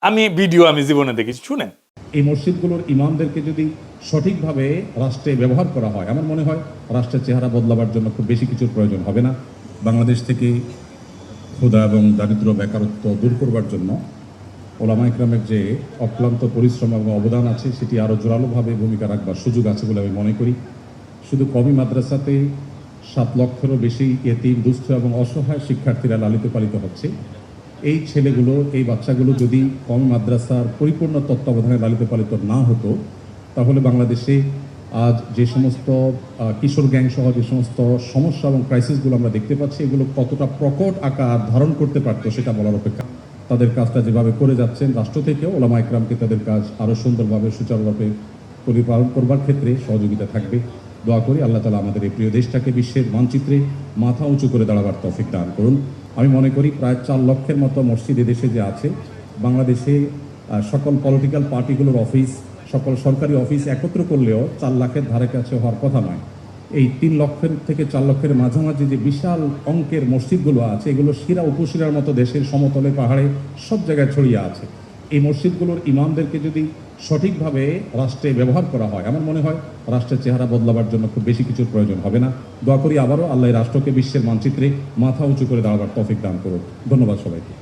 আমি ভিডিও আমি জীবনে দেখেছি, শুনেন। এই মসজিদগুলোর ইমামদেরকে যদি সঠিকভাবে রাষ্ট্রে ব্যবহার করা হয়, আমার মনে হয় রাষ্ট্রের চেহারা বদলাবার জন্য খুব বেশি কিছুর প্রয়োজন হবে না। বাংলাদেশ থেকে ক্ষুধা এবং দারিদ্র বেকারত্ব দূর করবার জন্য ওলামা ইকরামের যে অক্লান্ত পরিশ্রম এবং অবদান আছে সেটি আরও জোরালোভাবে ভূমিকা রাখবার সুযোগ আছে বলে আমি মনে করি। শুধু কওমি মাদ্রাসাতে 7 লক্ষেরও বেশি এতিম, দুস্থ এবং অসহায় শিক্ষার্থীরা লালিত পালিত হচ্ছে। এই ছেলেগুলো, এই বাচ্চাগুলো যদি কওমি মাদ্রাসার পরিপূর্ণ তত্ত্বাবধানে লালিত পালিত না হতো, তাহলে বাংলাদেশে আজ যে সমস্ত কিশোর গ্যাং সহ যে সমস্ত সমস্যা এবং ক্রাইসিসগুলো আমরা দেখতে পাচ্ছি, এগুলো কতটা প্রকট আকার ধারণ করতে পারতো সেটা বলার অপেক্ষা। তাদের কাজটা যেভাবে করে যাচ্ছেন, রাষ্ট্র থেকেও ওলামা ইকরামকে তাদের কাজ আরও সুন্দরভাবে সুচারুভাবে পরিপালন করবার ক্ষেত্রে সহযোগিতা থাকবে। দোয়া করি আল্লাহ তাআলা আমাদের এই প্রিয় দেশটাকে বিশ্বের মানচিত্রে মাথা উঁচু করে দাঁড়াবার তৌফিক দান করুন। আমি মনে করি প্রায় 4 লক্ষের মতো মসজিদ এদেশে যে আছে, বাংলাদেশে সকল পলিটিক্যাল পার্টিগুলোর অফিস, সকল সরকারি অফিস একত্র করলেও 4 লাখের ধারে কাছে হওয়ার কথা নয়। এই 3 লক্ষের থেকে 4 লক্ষের মাঝামাঝি যে বিশাল অঙ্কের মসজিদগুলো আছে, এগুলো শিরা উপশিরার মতো দেশের সমতলে, পাহাড়ে সব জায়গায় ছড়িয়ে আছে। এই মসজিদগুলোর ইমামদেরকে যদি সঠিকভাবে রাষ্ট্রে ব্যবহার করা হয়, আমার মনে হয় রাষ্ট্রের চেহারা বদলাবার জন্য খুব বেশি কিছুর প্রয়োজন হবে না। দোয়া করি আবারও আল্লাহ রাষ্ট্রকে বিশ্বের মানচিত্রে মাথা উঁচু করে দাঁড়াবার তৌফিক দান করুন। ধন্যবাদ সবাইকে।